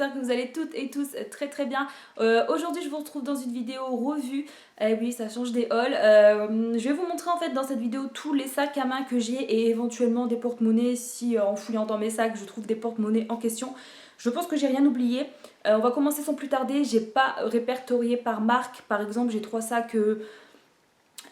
j'espère que vous allez toutes et tous très très bien. Aujourd'hui je vous retrouve dans une vidéo revue. Oui, ça change des hauls. Je vais vous montrer en fait dans cette vidéo tous les sacs à main que j'ai et éventuellement des porte-monnaies si en fouillant dans mes sacs je trouve des porte-monnaies en question. Je pense que j'ai rien oublié. On va commencer sans plus tarder. J'ai pas répertorié par marque. Par exemple, j'ai 3 sacs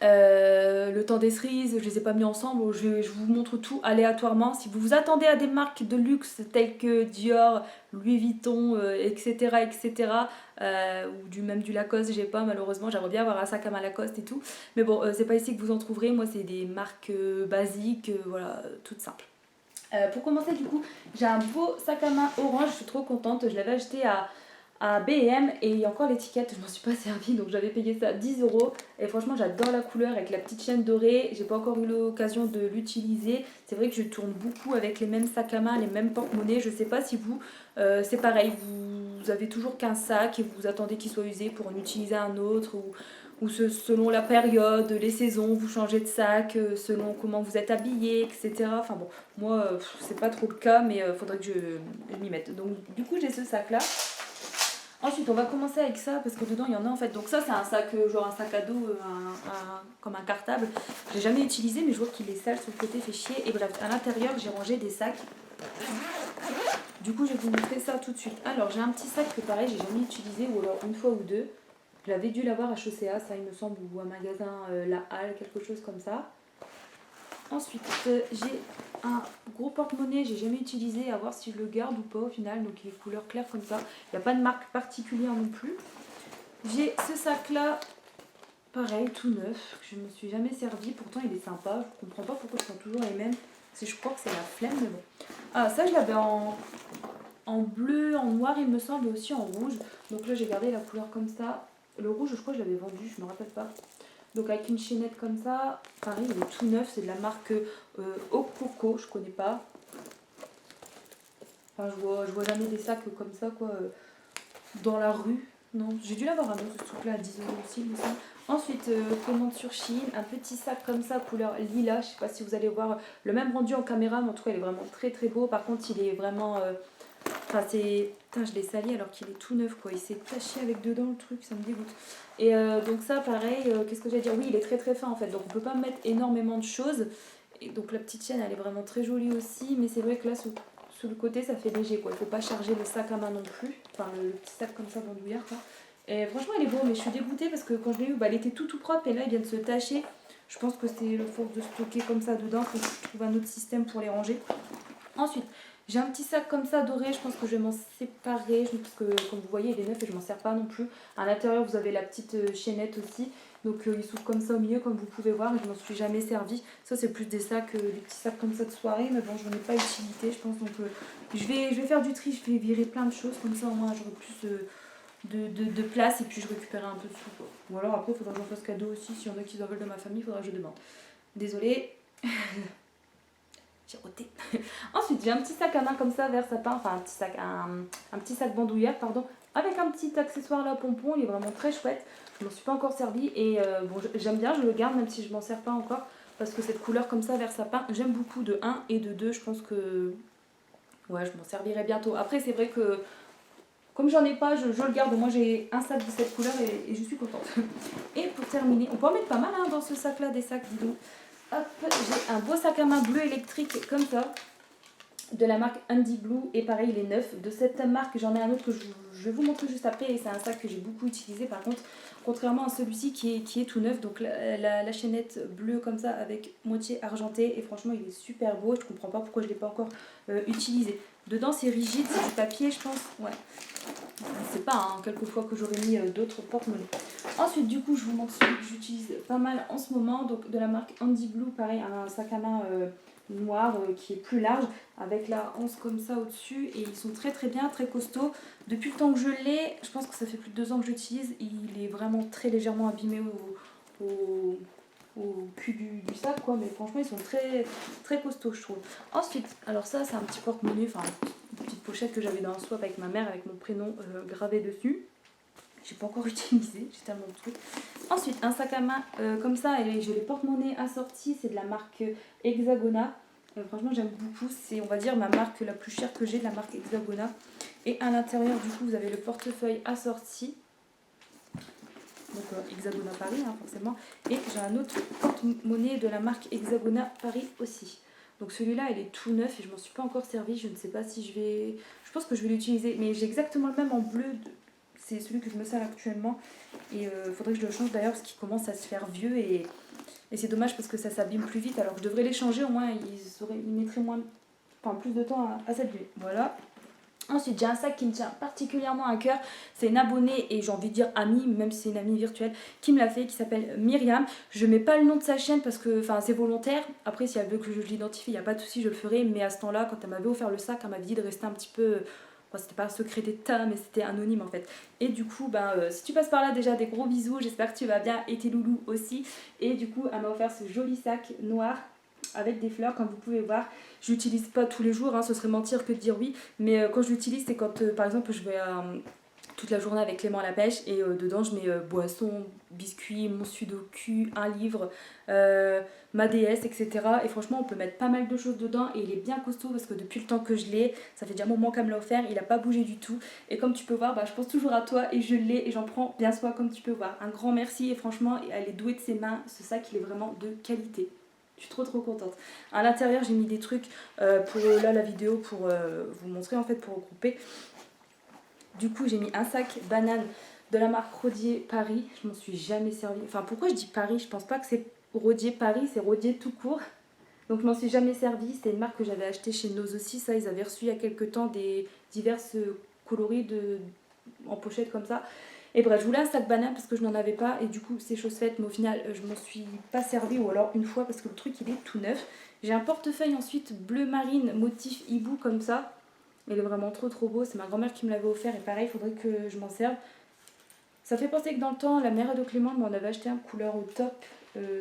le temps des cerises, je les ai pas mis ensemble, je vous montre tout aléatoirement. Si vous vous attendez à des marques de luxe telles que Dior, Louis Vuitton, etc. etc. Ou même du Lacoste, j'ai pas malheureusement, j'aimerais bien avoir un sac à main Lacoste et tout. Mais bon, c'est pas ici que vous en trouverez, moi c'est des marques basiques, voilà, toutes simples. Pour commencer du coup, j'ai un beau sac à main orange, je suis trop contente, je l'avais acheté à B&M et il y a encore l'étiquette, je m'en suis pas servi donc j'avais payé ça 10 € et franchement j'adore la couleur avec la petite chaîne dorée, j'ai pas encore eu l'occasion de l'utiliser. C'est vrai que je tourne beaucoup avec les mêmes sacs à main, les mêmes porte-monnaies, je sais pas si vous c'est pareil, vous avez toujours qu'un sac et vous attendez qu'il soit usé pour en utiliser un autre ou selon la période, les saisons, vous changez de sac, selon comment vous êtes habillé, etc. Enfin bon, moi c'est pas trop le cas mais faudrait que je m'y mette. Donc du coup j'ai ce sac là. Ensuite, on va commencer avec ça parce que dedans il y en a en fait. Donc, ça, c'est un sac, genre un sac à dos, comme un cartable. J'ai jamais utilisé, mais je vois qu'il est sale sur le côté, fait chier. Et bref, à l'intérieur, j'ai rangé des sacs. Du coup, je vais vous montrer ça tout de suite. Alors, j'ai un petit sac que pareil, j'ai jamais utilisé, ou alors une fois ou deux. J'avais dû l'avoir à Chaussea, ça il me semble, ou à magasin La Halle, quelque chose comme ça. Ensuite, j'ai un gros porte-monnaie, j'ai jamais utilisé, à voir si je le garde ou pas au final, donc il est couleur claire comme ça. Il n'y a pas de marque particulière non plus. J'ai ce sac là, pareil, tout neuf, que je me suis jamais servi, pourtant il est sympa, je comprends pas pourquoi ce sont toujours les mêmes. Je crois que c'est la flemme, mais bon. Ah, ça je l'avais en bleu, en noir il me semble, et aussi en rouge. Donc là j'ai gardé la couleur comme ça. Le rouge je crois que je l'avais vendu, je me rappelle pas. Donc avec une chaînette comme ça, pareil, il est tout neuf, c'est de la marque Okoko, je connais pas. Enfin, je vois jamais des sacs comme ça, quoi, dans la rue. Non, j'ai dû l'avoir un autre, ce truc-là, à 10 € aussi, il me semble. Ensuite, commande sur Shein, un petit sac comme ça, couleur lilas. Je sais pas si vous allez voir le même rendu en caméra, mais en tout cas, il est vraiment très très beau. Par contre, il est vraiment... Enfin, c'est... Putain, je l'ai sali alors qu'il est tout neuf, quoi. Il s'est taché avec dedans le truc, ça me dégoûte. Et donc ça, pareil, qu'est-ce que j'allais dire? Oui, il est très très fin, en fait. Donc, on peut pas mettre énormément de choses. Et donc, la petite chaîne, elle est vraiment très jolie aussi. Mais c'est vrai que là, sous le côté, ça fait léger, quoi. Il faut pas charger le sac à main non plus. Enfin, le petit sac comme ça, bandoulière, quoi. Et franchement, il est beau, mais je suis dégoûtée parce que quand je l'ai eu, bah, il était tout propre. Et là, il vient de se tacher. Je pense que c'est le force de stocker comme ça dedans. Faut que je trouve un autre système pour les ranger. Ensuite, j'ai un petit sac comme ça doré, je pense que je vais m'en séparer, parce que comme vous voyez il est neuf et je m'en sers pas non plus. À l'intérieur vous avez la petite chaînette aussi, donc il s'ouvre comme ça au milieu comme vous pouvez voir et je m'en suis jamais servi. Ça c'est plus des sacs, des petits sacs comme ça de soirée, mais bon j'en ai pas utilité je pense, donc je vais faire du tri, je vais virer plein de choses, comme ça au moins j'aurai plus de place et puis je récupérerai un peu de sous, quoi. Ou alors après il faudra que j'en fasse cadeau aussi, s'il y en a qui en veulent de ma famille, il faudra que je demande. Désolée. J'ai roté. Ensuite, j'ai un petit sac à main comme ça, vert sapin, enfin un petit sac bandoulière, pardon, avec un petit accessoire là, pompon, il est vraiment très chouette. Je m'en suis pas encore servi et bon, j'aime bien, je le garde même si je m'en sers pas encore, parce que cette couleur comme ça, vert sapin, j'aime beaucoup de 1 et de 2, je pense que ouais, je m'en servirai bientôt. Après, c'est vrai que comme j'en ai pas, je le garde, moi j'ai un sac de cette couleur et je suis contente. Et pour terminer, on peut en mettre pas mal hein, dans ce sac là, des sacs, dis donc. Hop, j'ai un beau sac à main bleu électrique comme ça, de la marque Andy Blue, et pareil il est neuf. De cette marque j'en ai un autre que je vais vous montrer juste après, et c'est un sac que j'ai beaucoup utilisé par contre, contrairement à celui-ci qui est tout neuf. Donc la chaînette bleue comme ça avec moitié argentée, et franchement il est super beau, je comprends pas pourquoi je ne l'ai pas encore utilisé. Dedans c'est rigide, c'est du papier je pense, ouais. C'est pas hein, quelques fois que j'aurais mis d'autres porte-monnaies. Ensuite du coup je vous montre celui que j'utilise pas mal en ce moment, donc de la marque Andy Blue, pareil un sac à main noir qui est plus large avec la hanse comme ça au dessus, et ils sont très très bien, très costauds. Depuis le temps que je l'ai, je pense que ça fait plus de 2 ans que j'utilise, il est vraiment très légèrement abîmé au cul du sac quoi, mais franchement ils sont très très costauds je trouve. Ensuite, alors ça c'est un petit porte-monnaie, enfin une petite pochette que j'avais dans un swap avec ma mère avec mon prénom gravé dessus. J'ai pas encore utilisé, j'ai tellement de trucs. Ensuite, un sac à main comme ça, et j'ai les porte-monnaies assortis, c'est de la marque Hexagona. Franchement, j'aime beaucoup, c'est on va dire ma marque la plus chère que j'ai, de la marque Hexagona. Et à l'intérieur, du coup, vous avez le portefeuille assorti. Donc Hexagona Paris, hein, forcément. Et j'ai un autre porte-monnaie de la marque Hexagona Paris aussi. Donc celui-là, il est tout neuf et je m'en suis pas encore servi. Je ne sais pas si je vais... Je pense que je vais l'utiliser. Mais j'ai exactement le même en bleu. C'est celui que je me sers actuellement. Et il faudrait que je le change d'ailleurs parce qu'il commence à se faire vieux. Et c'est dommage parce que ça s'abîme plus vite. Alors je devrais les changer. Au moins, ils mettraient moins... Enfin, plus de temps à s'abîmer. Voilà. Ensuite, j'ai un sac qui me tient particulièrement à cœur. C'est une abonnée et j'ai envie de dire amie, même si c'est une amie virtuelle, qui me l'a fait, qui s'appelle Myriam. Je mets pas le nom de sa chaîne parce que c'est volontaire. Après, si elle veut que je l'identifie, il n'y a pas de souci, je le ferai. Mais à ce temps-là, quand elle m'avait offert le sac, elle m'avait dit de rester un petit peu... Bon, c'était pas un secret d'état, mais c'était anonyme en fait. Et du coup, si tu passes par là, déjà des gros bisous. J'espère que tu vas bien et tes loulous aussi. Et du coup, elle m'a offert ce joli sac noir avec des fleurs, comme vous pouvez voir. Je l'utilise pas tous les jours, hein, ce serait mentir que de dire oui, mais quand je l'utilise, c'est quand par exemple je vais toute la journée avec Clément à la pêche et dedans je mets boisson, biscuits, mon sudoku, un livre, ma DS, etc. Et franchement, on peut mettre pas mal de choses dedans et il est bien costaud parce que depuis le temps que je l'ai, ça fait déjà un moment qu'elle me l'a offert, il a pas bougé du tout. Et comme tu peux voir, je pense toujours à toi et je l'ai et j'en prends bien soin comme tu peux voir. Un grand merci et franchement, elle est douée de ses mains, ce sac il est vraiment de qualité. Je suis trop contente. À l'intérieur, j'ai mis des trucs pour la vidéo pour vous montrer en fait, pour regrouper. Du coup, j'ai mis un sac banane de la marque Rodier Paris. Je m'en suis jamais servi. Enfin, pourquoi je dis Paris? Je pense pas que c'est Rodier Paris, c'est Rodier tout court. Donc, je m'en suis jamais servi. C'était une marque que j'avais achetée chez Nose aussi. Ça, ils avaient reçu il y a quelques temps des diverses coloris en pochette comme ça. Et bref, je voulais un sac banane parce que je n'en avais pas et du coup c'est chose faite, mais au final je m'en suis pas servi ou alors une fois parce que le truc il est tout neuf. J'ai un portefeuille ensuite bleu marine motif hibou comme ça. Il est vraiment trop beau, c'est ma grand-mère qui me l'avait offert et pareil, il faudrait que je m'en serve. Ça fait penser que dans le temps, la mère de Clément m'en avait acheté un couleur au top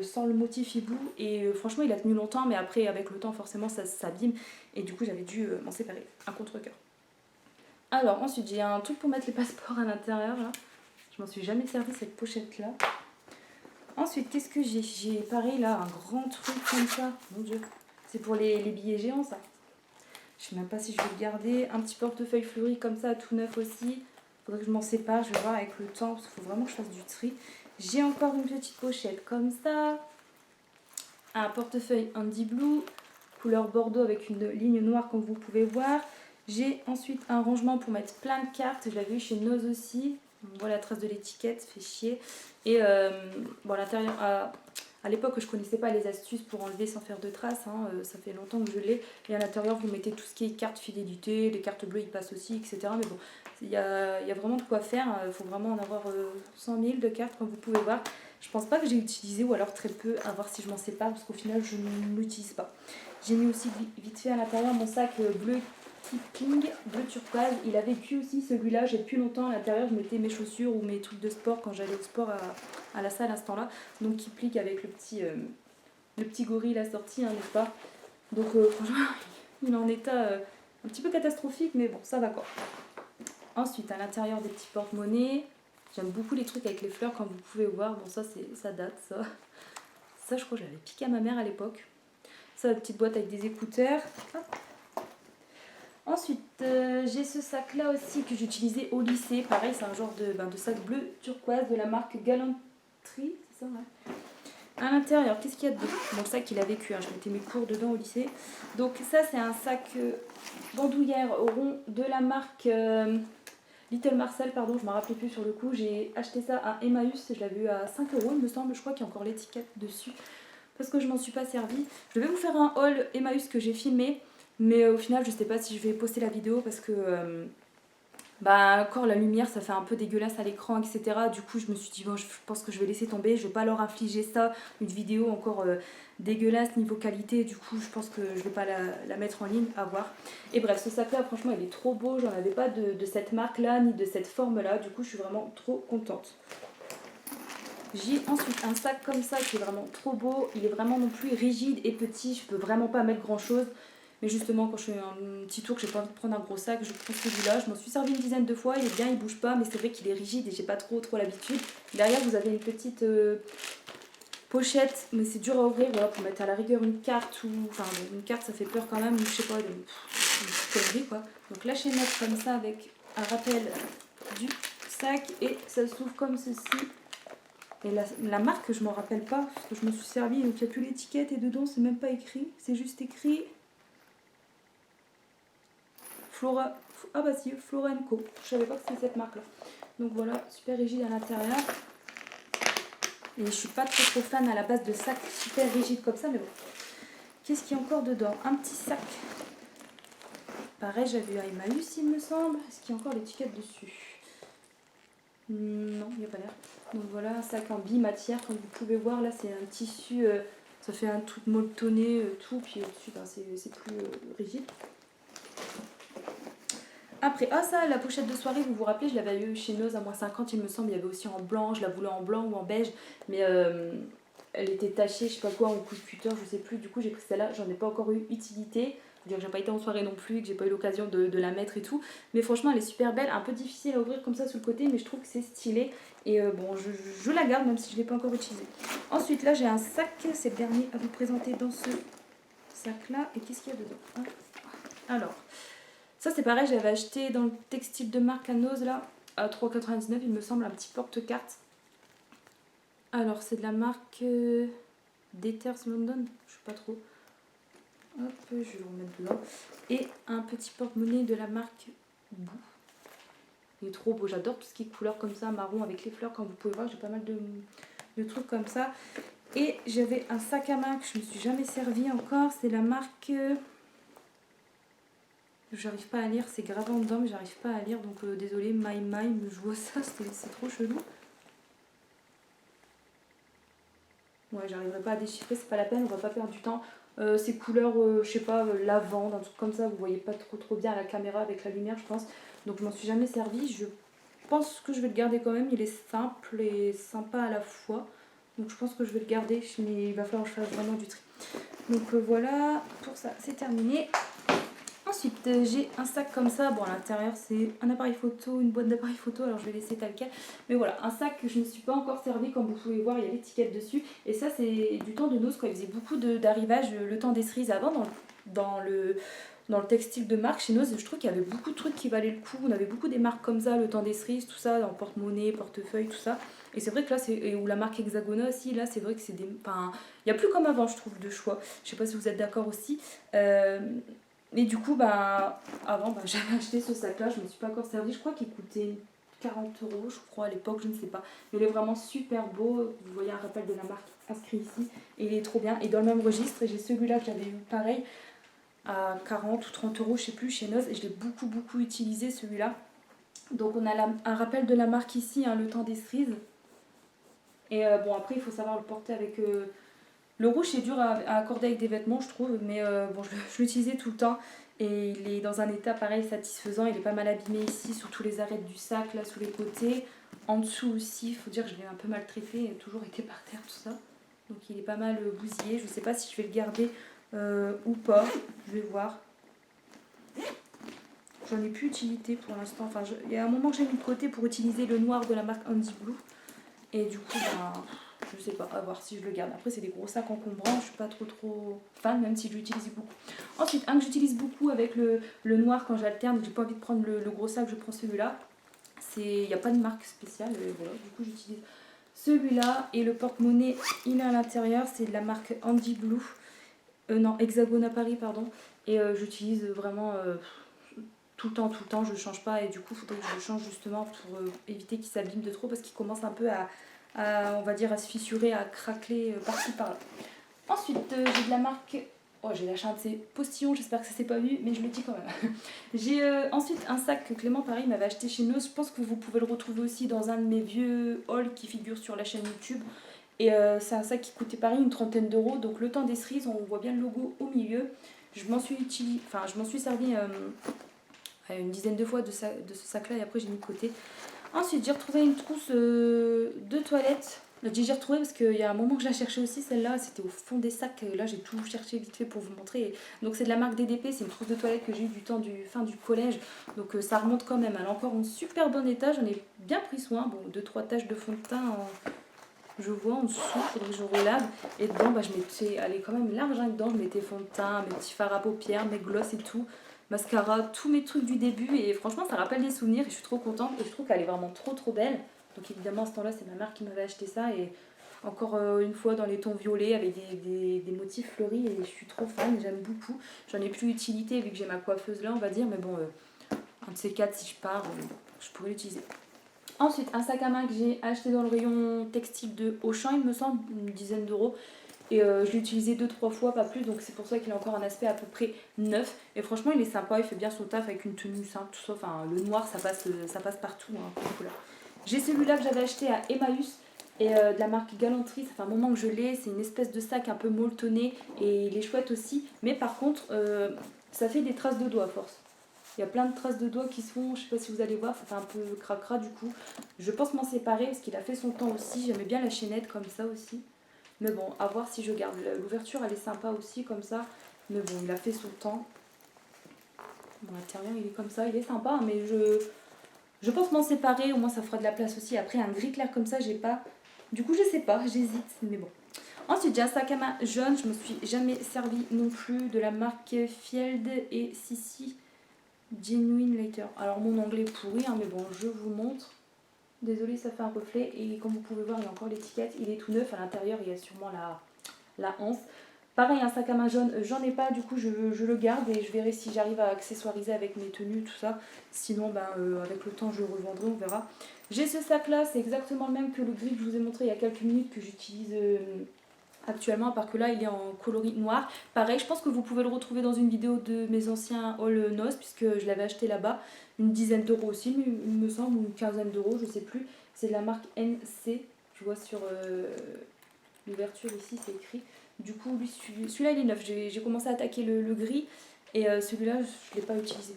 sans le motif hibou et franchement il a tenu longtemps, mais après avec le temps forcément ça s'abîme et du coup j'avais dû m'en séparer, un contre-cœur. Alors ensuite j'ai un truc pour mettre les passeports à l'intérieur là. Je m'en suis jamais servi cette pochette là. Ensuite, qu'est-ce que j'ai? J'ai pareil là, un grand truc comme ça. Mon dieu. C'est pour les billets géants ça. Je sais même pas si je vais le garder. Un petit portefeuille fleuri comme ça, tout neuf aussi. Faudrait que je m'en sépare, je vais voir avec le temps, parce qu'il faut vraiment que je fasse du tri. J'ai encore une petite pochette comme ça. Un portefeuille Andy Blue, couleur bordeaux avec une ligne noire comme vous pouvez voir. J'ai ensuite un rangement pour mettre plein de cartes. Je l'avais eu chez Nose aussi. On voit la trace de l'étiquette, fait chier. Et à l'intérieur, à l'époque, je connaissais pas les astuces pour enlever sans faire de traces. Hein, ça fait longtemps que je l'ai. Et à l'intérieur, vous mettez tout ce qui est carte fidélité. Les cartes bleues, ils passent aussi, etc. Mais bon, il y a vraiment de quoi faire. Il faut vraiment en avoir 100 000 de cartes, comme vous pouvez voir. Je pense pas que j'ai utilisé, ou alors très peu, à voir si je m'en sépare, parce qu'au final, je ne l'utilise pas. J'ai mis aussi vite fait à l'intérieur mon sac bleu Kipling, bleu turquoise. Il a vécu aussi celui-là, j'ai depuis longtemps. À l'intérieur, je mettais mes chaussures ou mes trucs de sport quand j'allais au sport à la salle à ce temps-là. Donc Kipling avec le petit gorille assorti, hein, n'est-ce pas? Donc franchement, il est en état un petit peu catastrophique, mais bon, ça va quoi. Ensuite, à l'intérieur des petits porte-monnaies, j'aime beaucoup les trucs avec les fleurs, comme vous pouvez voir. Bon, ça date, ça. Ça, je crois que j'avais piqué à ma mère à l'époque. Ça, la petite boîte avec des écouteurs. Ensuite, j'ai ce sac-là aussi que j'utilisais au lycée. Pareil, c'est un genre de sac bleu turquoise de la marque Galanterie, c'est ça, ouais. À l'intérieur, qu'est-ce qu'il y a dedans? Mon sac, il a vécu, hein, je mettais mes cours dedans au lycée. Donc ça, c'est un sac bandoulière rond de la marque Little Marcel, pardon, je ne me rappelais plus sur le coup. J'ai acheté ça à Emmaüs, je l'avais eu à 5 €, il me semble. Je crois qu'il y a encore l'étiquette dessus parce que je m'en suis pas servi. Je vais vous faire un haul Emmaüs que j'ai filmé. Mais au final, je sais pas si je vais poster la vidéo parce que encore la lumière, ça fait un peu dégueulasse à l'écran, etc. Du coup, je me suis dit, bon, je pense que je vais laisser tomber. Je vais pas leur infliger ça, une vidéo encore dégueulasse niveau qualité. Du coup, je pense que je vais pas la mettre en ligne, à voir. Et bref, ce sac-là, franchement, il est trop beau. J'en avais pas de cette marque-là, ni de cette forme-là. Du coup, je suis vraiment trop contente. J'ai ensuite un sac comme ça qui est vraiment trop beau. Il est vraiment non plus rigide et petit. Je peux vraiment pas mettre grand-chose. Mais justement, quand je fais un petit tour, que j'ai pas envie de prendre un gros sac, je prends celui-là. Je m'en suis servi une dizaine de fois, il est bien, il bouge pas, mais c'est vrai qu'il est rigide et j'ai pas trop l'habitude. Derrière, vous avez une petite pochette, mais c'est dur à ouvrir, voilà, pour mettre à la rigueur une carte ou... Enfin, une carte, ça fait peur quand même, je sais pas, une connerie, quoi. Donc la chaînette comme ça avec un rappel du sac et ça s'ouvre comme ceci. Et la marque, je m'en rappelle pas parce que je me suis servi, donc il n'y a plus l'étiquette et dedans c'est même pas écrit, c'est juste écrit Flora. Ah bah si, Flora & Co. Je savais pas que c'était cette marque là. Donc voilà, super rigide à l'intérieur. Et je suis pas trop fan à la base de sacs super rigides comme ça, mais bon. Qu'est-ce qu'il y a encore dedans? Un petit sac. Pareil, j'avais eu à Emmaüs, il me semble. Est-ce qu'il y a encore l'étiquette dessus? Non, il n'y a pas l'air. Donc voilà, un sac en bimatière, comme vous pouvez voir. Là, c'est un tissu, ça fait un truc molletonné, tout. Puis au-dessus, ben, c'est plus rigide. Après, ah ça, la pochette de soirée, vous vous rappelez, je l'avais eu chez Noz à -50, il me semble. Il y avait aussi en blanc, je la voulais en blanc ou en beige. Mais elle était tachée, je sais pas quoi, en coup de cutter, je sais plus. Du coup, j'ai pris celle-là, j'en ai pas encore eu utilité. C'est-à-dire que j'ai pas été en soirée non plus, que j'ai pas eu l'occasion de la mettre et tout. Mais franchement, elle est super belle, un peu difficile à ouvrir comme ça sur le côté, mais je trouve que c'est stylé. Et bon, je la garde même si je l'ai pas encore utilisée. Ensuite, là, j'ai un sac, c'est le dernier à vous présenter dans ce sac-là. Et qu'est-ce qu'il y a dedans? Alors, ça c'est pareil, j'avais acheté dans le textile de marque à Noz, là, à 3,99 il me semble, un petit porte-carte. Alors, c'est de la marque Dethers London, je sais pas trop. Hop, je vais le remettre dedans. Et un petit porte-monnaie de la marque Boo. Il est trop beau, j'adore tout ce qui est couleur comme ça, marron avec les fleurs. Comme vous pouvez voir, j'ai pas mal de trucs comme ça. Et j'avais un sac à main que je me suis jamais servi encore. C'est la marque... j'arrive pas à lire, c'est gravé en dedans mais j'arrive pas à lire. Donc désolé, My Mime, je vois ça, c'est trop chelou. Ouais, j'arriverai pas à déchiffrer, c'est pas la peine, on va pas perdre du temps. Ces couleurs, je sais pas, lavande, un truc comme ça, vous voyez pas trop bien à la caméra avec la lumière, je pense. Donc je m'en suis jamais servi. Je pense que je vais le garder quand même. Il est simple et sympa à la fois. Donc je pense que je vais le garder, mais il va falloir que je fasse vraiment du tri. Donc voilà, pour ça, c'est terminé. Ensuite, j'ai un sac comme ça. Bon, à l'intérieur, c'est un appareil photo, une boîte d'appareil photo. Alors, je vais laisser tel quel. Mais voilà, un sac que je ne me suis pas encore servi. Comme vous pouvez voir, il y a l'étiquette dessus. Et ça, c'est du temps de Noz, quand il faisait beaucoup d'arrivages, le temps des cerises avant, dans le textile de marque chez Noz. Je trouve qu'il y avait beaucoup de trucs qui valaient le coup. On avait beaucoup des marques comme ça, le temps des cerises, tout ça, en porte-monnaie, portefeuille, tout ça. Et c'est vrai que là, ou la marque Hexagona aussi, là, c'est vrai que c'est des... Enfin, il n'y a plus comme avant, je trouve, de choix. Je sais pas si vous êtes d'accord aussi. Et du coup, bah, avant, bah, j'avais acheté ce sac-là, je ne me suis pas encore servi. Je crois qu'il coûtait 40 €, je crois, à l'époque, je ne sais pas. Mais il est vraiment super beau. Vous voyez un rappel de la marque inscrit ici. Et il est trop bien. Et dans le même registre, j'ai celui-là que j'avais eu pareil à 40 ou 30 €, je ne sais plus, chez Noz. Et je l'ai beaucoup utilisé, celui-là. Donc on a un rappel de la marque ici, hein, le temps des cerises. Et bon, après, il faut savoir le porter avec... Le rouge c'est dur à accorder avec des vêtements je trouve, mais bon je l'utilisais tout le temps et il est dans un état pareil satisfaisant, il est pas mal abîmé ici sur tous les arêtes du sac, là sous les côtés, en dessous aussi, il faut dire que je l'ai un peu maltraité, il a toujours été par terre tout ça, donc il est pas mal bousillé, je sais pas si je vais le garder ou pas, je vais voir. J'en ai plus utilité pour l'instant, enfin il y a un moment que j'ai mis de côté pour utiliser le noir de la marque Andy Blue et du coup ben... je sais pas, à voir si je le garde. Après, c'est des gros sacs encombrants, je suis pas trop fan, même si je l'utilise beaucoup. Ensuite, un que j'utilise beaucoup avec le noir quand j'alterne, j'ai pas envie de prendre le gros sac, je prends celui-là. Il n'y a pas de marque spéciale, voilà, du coup j'utilise celui-là. Et le porte-monnaie, il est à l'intérieur, c'est de la marque Andy Blue. Non, Hexagona Paris, pardon. Et j'utilise vraiment tout le temps, je change pas. Et du coup, il faudrait que je le change justement pour éviter qu'il s'abîme de trop parce qu'il commence un peu on va dire à se fissurer, à craqueler par-ci par-là. Ensuite, j'ai de la marque... Oh, j'ai lâché un de ces postillons, j'espère que ça s'est pas vu, mais je le dis quand même. J'ai ensuite un sac que Clément, pareil, m'avait acheté chez Noz. Je pense que vous pouvez le retrouver aussi dans un de mes vieux hauls qui figure sur la chaîne YouTube. Et c'est un sac qui coûtait pareil une 30aine d'euros. Donc le temps des cerises, on voit bien le logo au milieu. Je m'en suis servi une dizaine de fois de ce sac-là et après j'ai mis de côté. Ensuite, j'ai retrouvé une trousse de toilette. J'ai retrouvé parce qu'il y a un moment que je la cherchais aussi, celle-là, c'était au fond des sacs. Là, j'ai tout cherché vite fait pour vous montrer. Donc, c'est de la marque DDP, c'est une trousse de toilette que j'ai eu du temps fin du collège. Donc, ça remonte quand même. Elle est encore en super bon état, j'en ai bien pris soin. Bon, 2-3 taches de fond de teint, je vois en dessous, il faudrait que je relave. Et dedans, bah, elle est quand même large, hein, dedans, je mettais fond de teint, mes petits fards à paupières, mes glosses et tout. mascara, tous mes trucs du début. Et franchement, ça rappelle des souvenirs et je suis trop contente. Et je trouve qu'elle est vraiment trop belle. Donc évidemment, à ce temps-là, c'est ma mère qui m'avait acheté ça. Et encore une fois, dans les tons violets avec des motifs fleuris. Et je suis trop fan, j'aime beaucoup. J'en ai plus utilité vu que j'ai ma coiffeuse là, on va dire. Mais bon, un de ces quatre, si je pars, je pourrais l'utiliser. Ensuite, un sac à main que j'ai acheté dans le rayon textile de Auchan, il me semble, une dizaine d'euros. Et je l'ai utilisé 2-3 fois, pas plus, donc c'est pour ça qu'il a encore un aspect à peu près neuf. Et franchement, il est sympa, il fait bien son taf avec une tenue simple, tout ça. Enfin, le noir, ça passe partout, hein, comme couleur. J'ai celui-là que j'avais acheté à Emmaüs et de la marque Galanterie. Ça fait un moment que je l'ai. C'est une espèce de sac un peu molletonné et il est chouette aussi. Mais par contre, ça fait des traces de doigts à force. Il y a plein de traces de doigts qui se font, je sais pas si vous allez voir, ça fait un peu cracra du coup. Je pense m'en séparer parce qu'il a fait son temps aussi. J'aimais bien la chaînette comme ça aussi. Mais bon, à voir si je garde. L'ouverture, elle est sympa aussi, comme ça. Mais bon, il a fait son temps. Bon, l'intérieur, il est comme ça. Il est sympa, mais je pense m'en séparer. Au moins, ça fera de la place aussi. Après, un gris clair comme ça, j'ai pas... Du coup, je sais pas, j'hésite. Mais bon. Ensuite, j'ai un sac à main jaune. Je me suis jamais servi non plus de la marque Field et Sissi Genuine Lighter. Alors, mon anglais est pourri, hein, mais bon, je vous montre. Désolée, ça fait un reflet. Et comme vous pouvez voir, il y a encore l'étiquette. Il est tout neuf. À l'intérieur, il y a sûrement la anse. Pareil, un sac à main jaune, j'en ai pas, du coup je le garde et je verrai si j'arrive à accessoiriser avec mes tenues, tout ça. Sinon, avec le temps, je le revendrai, on verra. J'ai ce sac là, c'est exactement le même que le gris que je vous ai montré il y a quelques minutes que j'utilise actuellement, à part que là il est en coloris noir. Pareil, je pense que vous pouvez le retrouver dans une vidéo de mes anciens haul noces, puisque je l'avais acheté là-bas. Une dizaine d'euros aussi, il me semble, ou une quinzaine d'euros, je sais plus. C'est de la marque NC, je vois sur l'ouverture ici, c'est écrit. Du coup, celui-là il est neuf. J'ai commencé à attaquer le gris et celui-là je ne l'ai pas utilisé.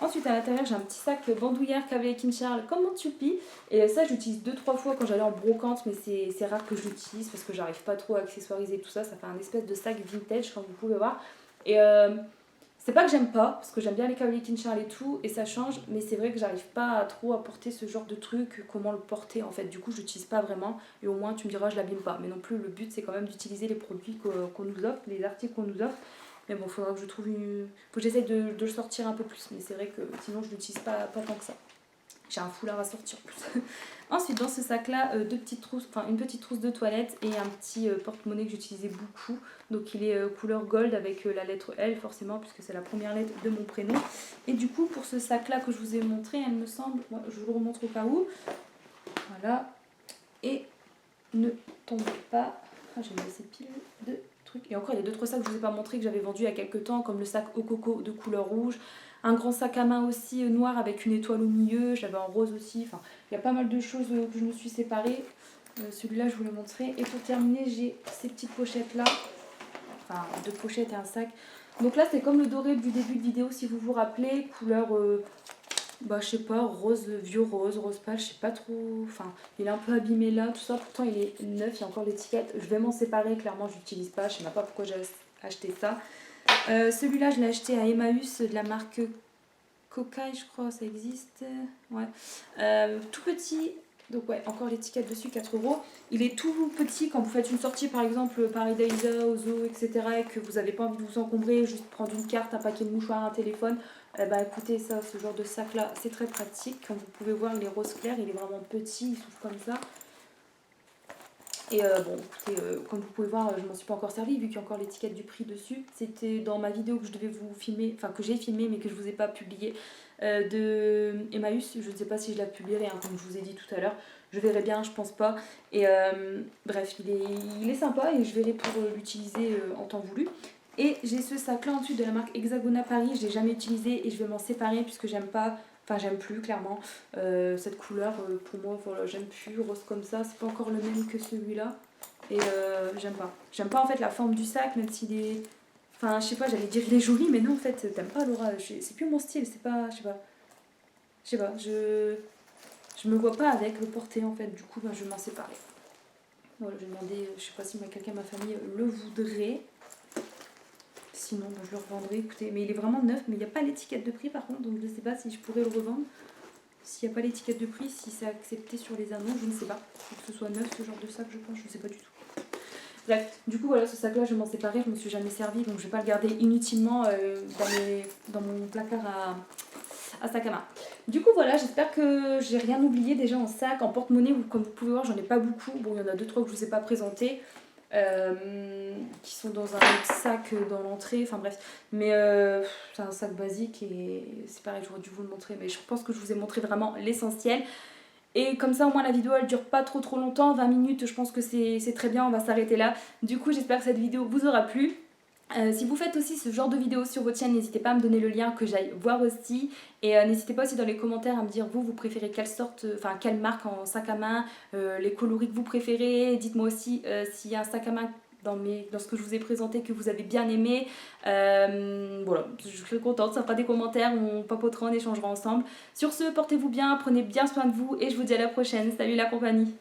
Ensuite, à l'intérieur, j'ai un petit sac bandoulière Cavalier King Charles comme mon Tupi. Et ça, j'utilise 2-3 fois quand j'allais en brocante, mais c'est rare que je l'utilise parce que j'arrive pas trop à accessoiriser tout ça. Ça fait un espèce de sac vintage, comme vous pouvez voir. Et c'est pas que j'aime pas, parce que j'aime bien les Cavalier King Charles et tout, et ça change, mais c'est vrai que j'arrive pas trop à porter ce genre de truc, comment le porter en fait. Du coup, je l'utilise pas vraiment, et au moins tu me diras, je l'abîme pas. Mais non plus, le but c'est quand même d'utiliser les produits qu'on nous offre, les articles qu'on nous offre. Mais bon, faudra que je trouve faut que j'essaye de le sortir un peu plus, mais c'est vrai que sinon je l'utilise pas tant que ça. J'ai un foulard à sortir en plus. Ensuite, dans ce sac-là, une petite trousse de toilette et un petit porte-monnaie que j'utilisais beaucoup. Donc il est couleur gold avec la lettre L forcément, puisque c'est la première lettre de mon prénom. Et du coup, pour ce sac-là que je vous ai montré, elle me semble, moi, je vous le remontre au cas où. Voilà. Et ne tombe pas. Ah, j'ai mis ces piles de trucs. Et encore, il y a d'autres sacs que je ne vous ai pas montré que j'avais vendu il y a quelques temps, comme le sac au coco de couleur rouge. Un grand sac à main aussi noir avec une étoile au milieu. J'avais en rose aussi. Enfin, il y a pas mal de choses que je me suis séparée. Celui-là, je vous le montrerai. Et pour terminer, j'ai ces petites pochettes-là. Enfin, 2 pochettes et un sac. Donc là, c'est comme le doré du début de vidéo, si vous vous rappelez. Couleur, je sais pas, rose, vieux rose, rose pâle, je sais pas trop. Enfin, il est un peu abîmé là, tout ça. Pourtant, il est neuf, il y a encore l'étiquette. Je vais m'en séparer, clairement, je l'utilise pas. Je sais même pas pourquoi j'ai acheté ça. Celui-là, je l'ai acheté à Emmaüs de la marque Kokai, je crois, ça existe. Ouais. Tout petit. Donc ouais, encore l'étiquette dessus, 4 euros. Il est tout petit quand vous faites une sortie, par exemple, Paris Daïsa, Ozo, etc. et que vous n'avez pas envie de vous encombrer, juste prendre une carte, un paquet de mouchoirs, un téléphone. Écoutez, ça, ce genre de sac-là, c'est très pratique. Comme vous pouvez voir, il est rose clair, il est vraiment petit, il s'ouvre comme ça. Et écoutez, comme vous pouvez voir, je m'en suis pas encore servi vu qu'il y a encore l'étiquette du prix dessus. C'était dans ma vidéo que je devais vous filmer, enfin que j'ai filmé mais que je vous ai pas publié, de Emmaüs. Je ne sais pas si je la publierai, hein, comme je vous ai dit tout à l'heure. Je verrai bien, je pense pas. Et bref, il est sympa et je verrai pour l'utiliser en temps voulu. Et j'ai ce sac là en dessus de la marque Hexagona Paris. Je l'ai jamais utilisé et je vais m'en séparer puisque j'aime pas. Enfin, j'aime plus clairement cette couleur. Pour moi, voilà, j'aime plus. Rose comme ça, c'est pas encore le même que celui-là. Et j'aime pas. J'aime pas en fait la forme du sac, même s'il est. Enfin, je sais pas, j'allais dire il est joli, mais non, en fait, t'aimes pas Laura. C'est plus mon style, c'est pas. Je sais pas. Je sais pas, je me vois pas avec le porter en fait. Du coup, je vais m'en séparer. Voilà, j'ai demandé, je sais pas si quelqu'un de ma famille le voudrait. Sinon, je le revendrai. Écoutez, mais il est vraiment neuf, mais il n'y a pas l'étiquette de prix par contre, donc je ne sais pas si je pourrais le revendre. S'il n'y a pas l'étiquette de prix, si c'est accepté sur les annonces, je ne sais pas. Il faut que ce soit neuf ce genre de sac, je pense, je ne sais pas du tout. Bref, du coup voilà, ce sac là je vais m'en séparer, je me suis jamais servi donc je vais pas le garder inutilement dans mon placard à sac à main. Du coup voilà, j'espère que j'ai rien oublié déjà en sac, en porte-monnaie, comme vous pouvez voir j'en ai pas beaucoup, bon il y en a 2-3 que je vous ai pas présentés. Qui sont dans un autre sac dans l'entrée, enfin bref, mais c'est un sac basique et c'est pareil, j'aurais dû vous le montrer, mais je pense que je vous ai montré vraiment l'essentiel. Et comme ça au moins la vidéo elle dure pas trop longtemps, 20 minutes je pense que c'est très bien, on va s'arrêter là. Du coup j'espère que cette vidéo vous aura plu. Si vous faites aussi ce genre de vidéos sur votre chaîne, n'hésitez pas à me donner le lien que j'aille voir aussi. Et n'hésitez pas aussi dans les commentaires à me dire vous préférez quelle sorte, enfin quelle marque en sac à main, les coloris que vous préférez. Dites-moi aussi s'il y a un sac à main dans ce que je vous ai présenté que vous avez bien aimé. Voilà, je serai contente, ça fera des commentaires, on papotera, on échangera ensemble. Sur ce, portez-vous bien, prenez bien soin de vous et je vous dis à la prochaine. Salut la compagnie!